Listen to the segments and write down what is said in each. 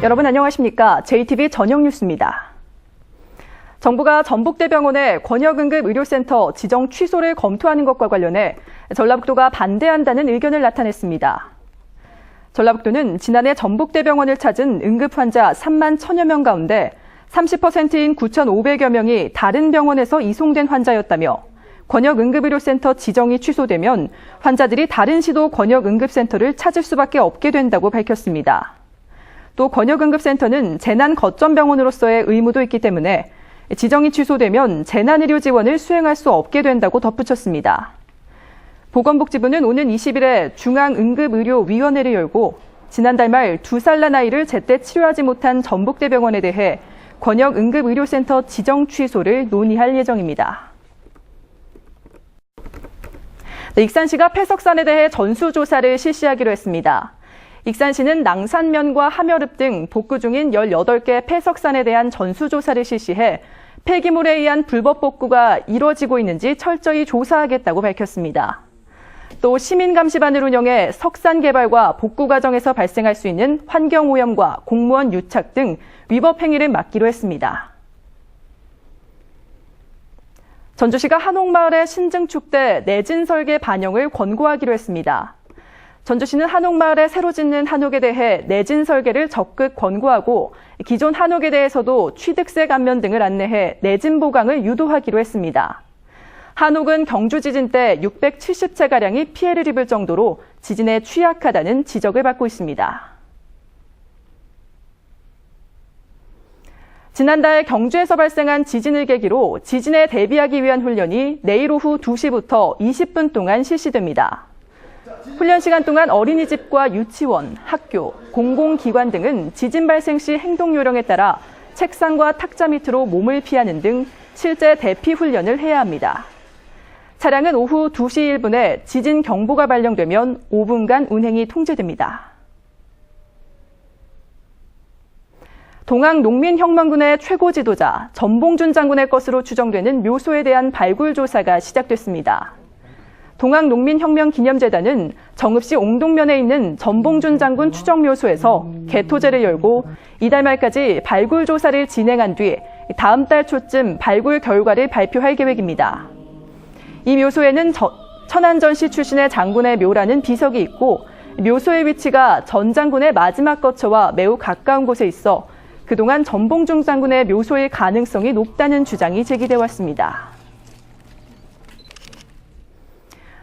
여러분 안녕하십니까? JTB 저녁 뉴스입니다. 정부가 전북대병원의 권역응급의료센터 지정 취소를 검토하는 것과 관련해 전라북도가 반대한다는 의견을 나타냈습니다. 전라북도는 지난해 전북대병원을 찾은 응급환자 3만 1,000여 명 가운데 30%인 9,500여 명이 다른 병원에서 이송된 환자였다며 권역응급의료센터 지정이 취소되면 환자들이 다른 시도 권역응급센터를 찾을 수밖에 없게 된다고 밝혔습니다. 또 권역응급센터는 재난거점병원으로서의 의무도 있기 때문에 지정이 취소되면 재난의료 지원을 수행할 수 없게 된다고 덧붙였습니다. 보건복지부는 오는 20일에 중앙응급의료위원회를 열고 지난달 말 2살 난 아이를 제때 치료하지 못한 전북대병원에 대해 권역응급의료센터 지정 취소를 논의할 예정입니다. 익산시가 폐석산에 대해 전수조사를 실시하기로 했습니다. 익산시는 낭산면과 함여릅 등 복구 중인 18개 폐석산에 대한 전수조사를 실시해 폐기물에 의한 불법 복구가 이루어지고 있는지 철저히 조사하겠다고 밝혔습니다. 또 시민감시반을 운영해 석산 개발과 복구 과정에서 발생할 수 있는 환경오염과 공무원 유착 등 위법 행위를 막기로 했습니다. 전주시가 한옥마을의 신증축대 내진 설계 반영을 권고하기로 했습니다. 전주시는 한옥마을에 새로 짓는 한옥에 대해 내진 설계를 적극 권고하고 기존 한옥에 대해서도 취득세 감면 등을 안내해 내진 보강을 유도하기로 했습니다. 한옥은 경주 지진 때 670채가량이 피해를 입을 정도로 지진에 취약하다는 지적을 받고 있습니다. 지난달 경주에서 발생한 지진을 계기로 지진에 대비하기 위한 훈련이 내일 오후 2시부터 20분 동안 실시됩니다. 훈련 시간 동안 어린이집과 유치원, 학교, 공공기관 등은 지진 발생 시 행동 요령에 따라 책상과 탁자 밑으로 몸을 피하는 등 실제 대피 훈련을 해야 합니다. 차량은 오후 2시 1분에 지진 경보가 발령되면 5분간 운행이 통제됩니다. 동학농민혁명군의 최고 지도자 전봉준 장군의 것으로 추정되는 묘소에 대한 발굴 조사가 시작됐습니다. 동학농민혁명기념재단은 정읍시 옹동면에 있는 전봉준 장군 추정묘소에서 개토제를 열고 이달 말까지 발굴 조사를 진행한 뒤 다음 달 초쯤 발굴 결과를 발표할 계획입니다. 이 묘소에는 천안전시 출신의 장군의 묘라는 비석이 있고 묘소의 위치가 전 장군의 마지막 거처와 매우 가까운 곳에 있어 그동안 전봉준 장군의 묘소일 가능성이 높다는 주장이 제기돼 왔습니다.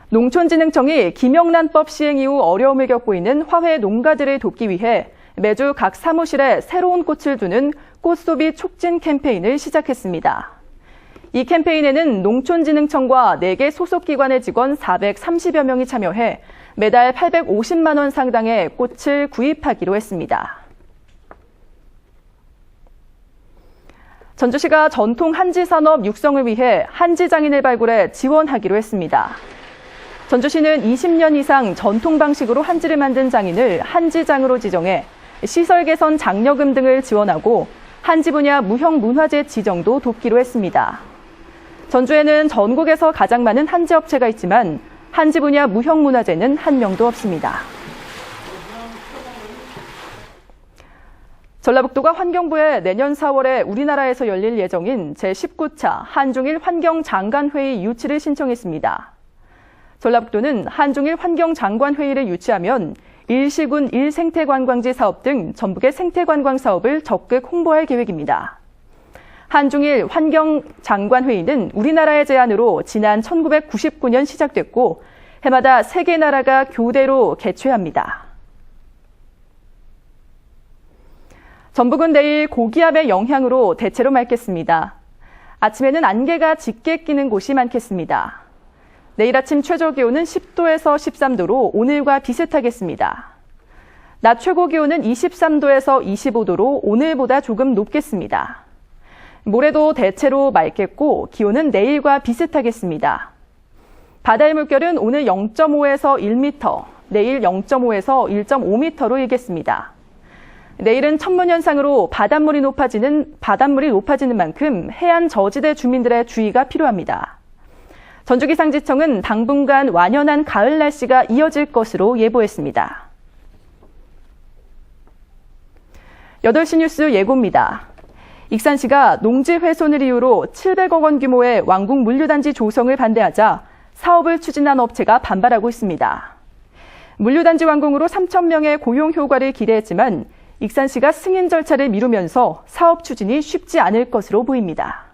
농촌진흥청이 김영란법 시행 이후 어려움을 겪고 있는 화훼 농가들을 돕기 위해 매주 각 사무실에 새로운 꽃을 두는 꽃소비 촉진 캠페인을 시작했습니다. 이 캠페인에는 농촌진흥청과 4개 소속기관의 직원 430여 명이 참여해 매달 850만 원 상당의 꽃을 구입하기로 했습니다. 전주시가 전통 한지산업 육성을 위해 한지장인을 발굴해 지원하기로 했습니다. 전주시는 20년 이상 전통 방식으로 한지를 만든 장인을 한지장으로 지정해 시설 개선 장려금 등을 지원하고 한지 분야 무형문화재 지정도 돕기로 했습니다. 전주에는 전국에서 가장 많은 한지 업체가 있지만 한지 분야 무형문화재는 한 명도 없습니다. 전라북도가 환경부에 내년 4월에 우리나라에서 열릴 예정인 제19차 한중일 환경장관회의 유치를 신청했습니다. 전라북도는 한중일 환경장관회의를 유치하면 일시군 1생태관광지 사업 등 전북의 생태관광 사업을 적극 홍보할 계획입니다. 한중일 환경장관회의는 우리나라의 제안으로 지난 1999년 시작됐고 해마다 3개 나라가 교대로 개최합니다. 전북은 내일 고기압의 영향으로 대체로 맑겠습니다. 아침에는 안개가 짙게 끼는 곳이 많겠습니다. 내일 아침 최저 기온은 10도에서 13도로 오늘과 비슷하겠습니다. 낮 최고 기온은 23도에서 25도로 오늘보다 조금 높겠습니다. 모레도 대체로 맑겠고 기온은 내일과 비슷하겠습니다. 바다의 물결은 오늘 0.5에서 1m, 내일 0.5에서 1.5m로 일겠습니다. 내일은 천문현상으로 바닷물이 높아지는 만큼 해안 저지대 주민들의 주의가 필요합니다. 전주기상지청은 당분간 완연한 가을 날씨가 이어질 것으로 예보했습니다. 8시 뉴스 예고입니다. 익산시가 농지 훼손을 이유로 700억 원 규모의 왕궁 물류단지 조성을 반대하자 사업을 추진한 업체가 반발하고 있습니다. 물류단지 완공으로 3,000명의 고용 효과를 기대했지만 익산시가 승인 절차를 미루면서 사업 추진이 쉽지 않을 것으로 보입니다.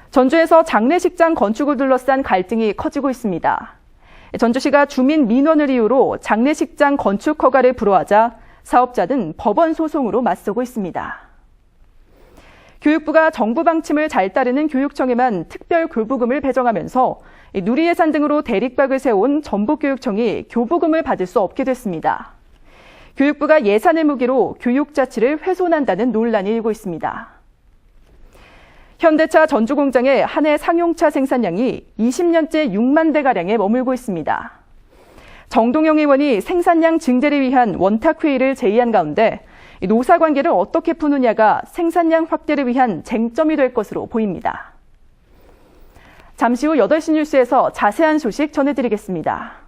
전주에서 장례식장 건축을 둘러싼 갈등이 커지고 있습니다. 전주시가 주민 민원을 이유로 장례식장 건축 허가를 불허하자 사업자는 법원 소송으로 맞서고 있습니다. 교육부가 정부 방침을 잘 따르는 교육청에만 특별 교부금을 배정하면서 누리 예산 등으로 대립각을 세운 전북교육청이 교부금을 받을 수 없게 됐습니다. 교육부가 예산을 무기로 교육자치를 훼손한다는 논란이 일고 있습니다. 현대차 전주공장의 한 해 상용차 생산량이 20년째 6만 대가량에 머물고 있습니다. 정동영 의원이 생산량 증대를 위한 원탁회의를 제의한 가운데 노사관계를 어떻게 푸느냐가 생산량 확대를 위한 쟁점이 될 것으로 보입니다. 잠시 후 8시 뉴스에서 자세한 소식 전해드리겠습니다.